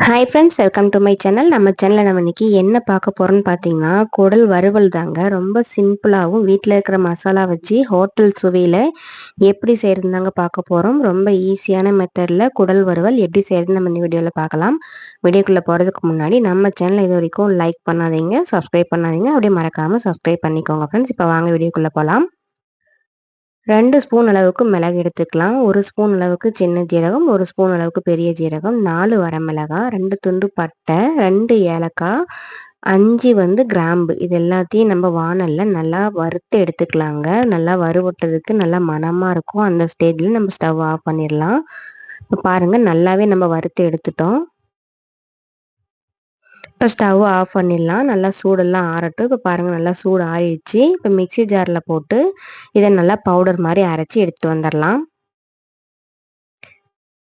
Hi friends, welcome to my channel. நம்ம சேனலில் நம்ம இன்னைக்கு என்ன பார்க்க போகிறோம்னு பார்த்தீங்கன்னா, குடல் வறுவல் தாங்க. ரொம்ப சிம்பிளாகவும் வீட்டில் இருக்கிற மசாலா வச்சு ஹோட்டல் சுவையில் எப்படி செய்கிறது தாங்க பார்க்க போகிறோம். ரொம்ப ஈஸியான மெத்தடில் குடல் வறுவல் எப்படி செய்கிறதுன்னு நம்ம இந்த வீடியோவில் பார்க்கலாம். வீடியோக்குள்ளே போகிறதுக்கு முன்னாடி நம்ம சேனலை இது வரைக்கும் லைக் பண்ணாதீங்க, சப்ஸ்கிரைப் பண்ணாதீங்க. அப்படியே மறக்காமல் சப்ஸ்கிரைப் பண்ணிக்கோங்க ஃப்ரெண்ட்ஸ். இப்போ வாங்க வீடியோக்குள்ளே போகலாம். 2 ஸ்பூன் அளவுக்கு மிளகு எடுத்துக்கலாம். 1 ஸ்பூன் அளவுக்கு சின்ன ஜீரகம், 1 ஸ்பூன் அளவுக்கு பெரிய ஜீரகம், 4 வரமிளகாய், 2 துண்டு பட்டை, 2 ஏலக்காய், 5 கிராம்பு. இது எல்லாத்தையும் நம்ம வாணல்ல நல்லா வறுத்து எடுத்துக்கலாங்க. நல்லா வறுவட்டதுக்கு நல்லா மணமா இருக்கும். அந்த ஸ்டேஜ்ல நம்ம ஸ்டவ் ஆஃப் பண்ணிடலாம். இப்போ பாருங்க, நல்லாவே நம்ம வறுத்து எடுத்துட்டோம். இப்போ ஸ்டவ் ஆஃப் பண்ணிடலாம். நல்லா சூடெல்லாம் ஆறட்டும். இப்போ பாருங்கள், நல்லா சூடு ஆறிடுச்சு. இப்போ மிக்ஸி ஜாரில் போட்டு இதை நல்லா பவுடர் மாதிரி அரைச்சி எடுத்துகிட்டு வந்துடலாம்.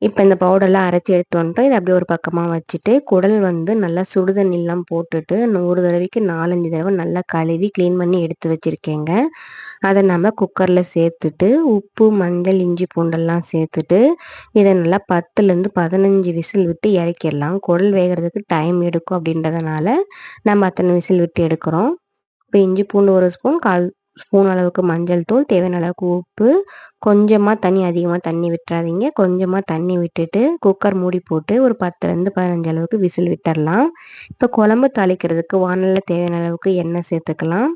இப்போ இந்த பவுடர்லாம் அரைச்சி எடுத்து வந்துட்டோம். இதை அப்படியே ஒரு பக்கமாக வச்சுட்டு, குடல் நல்லா சுடு தண்ணிலாம் போட்டுட்டு ஒரு தடவைக்கு 4, 5 தடவை நல்லா கழுவி க்ளீன் பண்ணி எடுத்து வச்சுருக்கேங்க. அதை நம்ம குக்கரில் சேர்த்துட்டு, உப்பு, மஞ்சள், இஞ்சி பூண்டெல்லாம் சேர்த்துட்டு, இதை நல்லா 10லேருந்து 15 விசில் விட்டு இறக்கிடலாம். குடல் வேகிறதுக்கு டைம் எடுக்கும் அப்படின்றதுனால நம்ம அத்தனை விசில் விட்டு எடுக்கிறோம். இப்போ இஞ்சி பூண்டு 1 ஸ்பூன், 1/4 ஸ்பூன் அளவுக்கு மஞ்சள் தூள், தேவையான அளவுக்கு உப்பு, கொஞ்சமாக தண்ணி, அதிகமாக தண்ணி விட்டுறாதீங்க. கொஞ்சமாக தண்ணி விட்டுட்டு குக்கர் மூடி போட்டு ஒரு 10லேருந்து 15 அளவுக்கு விசில் விட்டுறலாம். இப்போ குழம்பு தாளிக்கிறதுக்கு வானலில் தேவையான அளவுக்கு எண்ணெய் சேர்த்துக்கலாம்.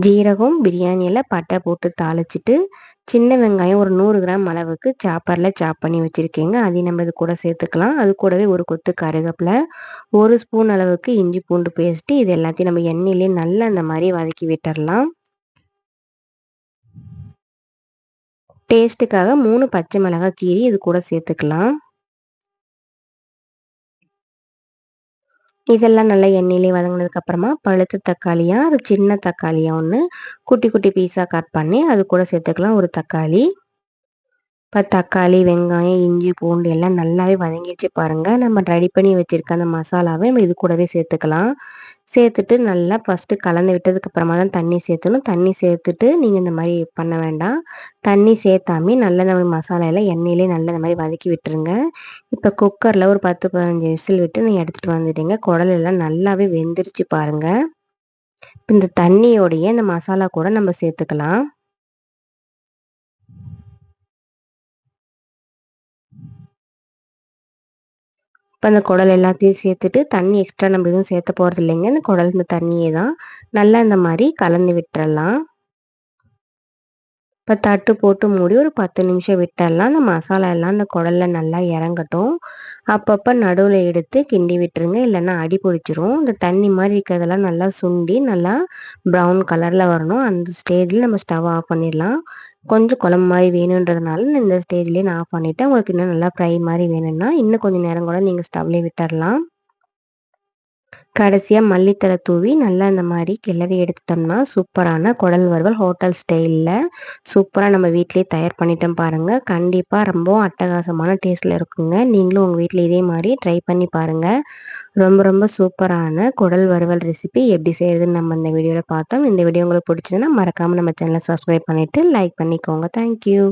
ஜீரகம், பிரியாணி இலை, பட்டை போட்டு தாளிச்சிட்டு, சின்ன வெங்காயம் ஒரு 100 கிராம் அளவுக்கு சாப்பரில் சாப் பண்ணி வச்சுருக்கேங்க. அதையும் நம்ம இது கூட சேர்த்துக்கலாம். அது கூடவே ஒரு கொத்து கருவேப்பிலை, 1 ஸ்பூன் அளவுக்கு இஞ்சி பூண்டு பேஸ்ட்டு. இது எல்லாத்தையும் நம்ம எண்ணெயிலே நல்லா அந்த மாதிரி வதக்கி விட்டுறலாம். டேஸ்ட்டுக்காக 3 பச்சை மிளகாய் கீரி இது கூட சேர்த்துக்கலாம். இதெல்லாம் நல்லா எண்ணெயிலே வதங்கினதுக்கப்புறமா பழுத்த தக்காளியா, அது சின்ன தக்காளியா 1 குட்டி குட்டி பீஸாக கட் பண்ணி அது கூட சேர்த்துக்கலாம். ஒரு தக்காளி. இப்போ தக்காளி, வெங்காயம், இஞ்சி பூண்டு எல்லாம் நல்லாவே வதங்கிடுச்சு பாருங்கள். நம்ம ரெடி பண்ணி வச்சுருக்க அந்த மசாலாவை நம்ம இது கூடவே சேர்த்துக்கலாம். சேர்த்துட்டு நல்லா ஃபஸ்ட்டு கலந்து விட்டதுக்கப்புறமா தான் தண்ணி சேர்த்தணும். தண்ணி சேர்த்துட்டு நீங்கள் இந்த மாதிரி பண்ண வேண்டாம். தண்ணி சேர்த்தாமே நல்லா நம்ம மசாலா எல்லாம் எண்ணெயிலே நல்லா இந்த மாதிரி வதக்கி விட்டுருங்க. இப்போ குக்கரில் ஒரு 10, 15 விசில் விட்டு நீங்கள் எடுத்துகிட்டு வந்துட்டீங்க. குடல் எல்லாம் நல்லாவே வெந்துருச்சு பாருங்கள். இப்போ இந்த தண்ணியோடைய இந்த மசாலா கூட நம்ம சேர்த்துக்கலாம். இப்போ அந்த குடல் எல்லாத்தையும் சேர்த்துட்டு, தண்ணி எக்ஸ்ட்ரா நம்ம எதுவும் சேர்த்த போகிறது இல்லைங்க. இந்த குடல் இந்த தண்ணியே தான். நல்லா இந்த மாதிரி கலந்து விட்டுறலாம். இப்போ தட்டு போட்டு மூடி ஒரு 10 நிமிஷம் விட்டுறலாம். அந்த மசாலா எல்லாம் அந்த குடல்ல நல்லா இறங்கட்டும். அப்பப்போ நடுவில் எடுத்து கிண்டி விட்டுருங்க, இல்லைன்னா அடி பிடிச்சிரும். இந்த தண்ணி மாதிரி இருக்கிறதெல்லாம் நல்லா சுண்டி நல்லா ப்ரௌன் கலரில் வரணும். அந்த ஸ்டேஜில் நம்ம ஸ்டவ் ஆஃப் பண்ணிடலாம். கொஞ்சம் குழம்பு மாதிரி வேணுன்றதுனால நான் இந்த ஸ்டேஜ்லேயே நான் ஆஃப் பண்ணிவிட்டேன். உங்களுக்கு இன்னும் நல்லா ஃப்ரை மாதிரி வேணும்னா இன்னும் கொஞ்சம் நேரம் கூட நீங்கள் ஸ்டவ்லேயே விட்டுறலாம். கடைசியா மல்லித்தழை தூவி நல்லா இந்த மாதிரி கிளறி எடுத்துட்டோம்னா, சூப்பரான குடல் வறுவல் ஹோட்டல் ஸ்டைல்ல சூப்பரா நம்ம வீட்லயே தயார் பண்ணிட்டோம் பாருங்க. கண்டிப்பா ரொம்பவும் அட்டகாசமான டேஸ்ட்ல இருக்குங்க. நீங்களும் உங்க வீட்ல இதே மாரி ட்ரை பண்ணி பாருங்க. ரொம்ப ரொம்ப சூப்பரான குடல் வறுவல் ரெசிபி எப்படி செய்றதுன்னு நம்ம இந்த வீடியோல பார்த்தோம். இந்த வீடியோ உங்களுக்கு பிடிச்சதுன்னா மறக்காம நம்ம சேனலை சப்ஸ்கிரைப் பண்ணிட்டு லைக் பண்ணிக்கோங்க. Thank you.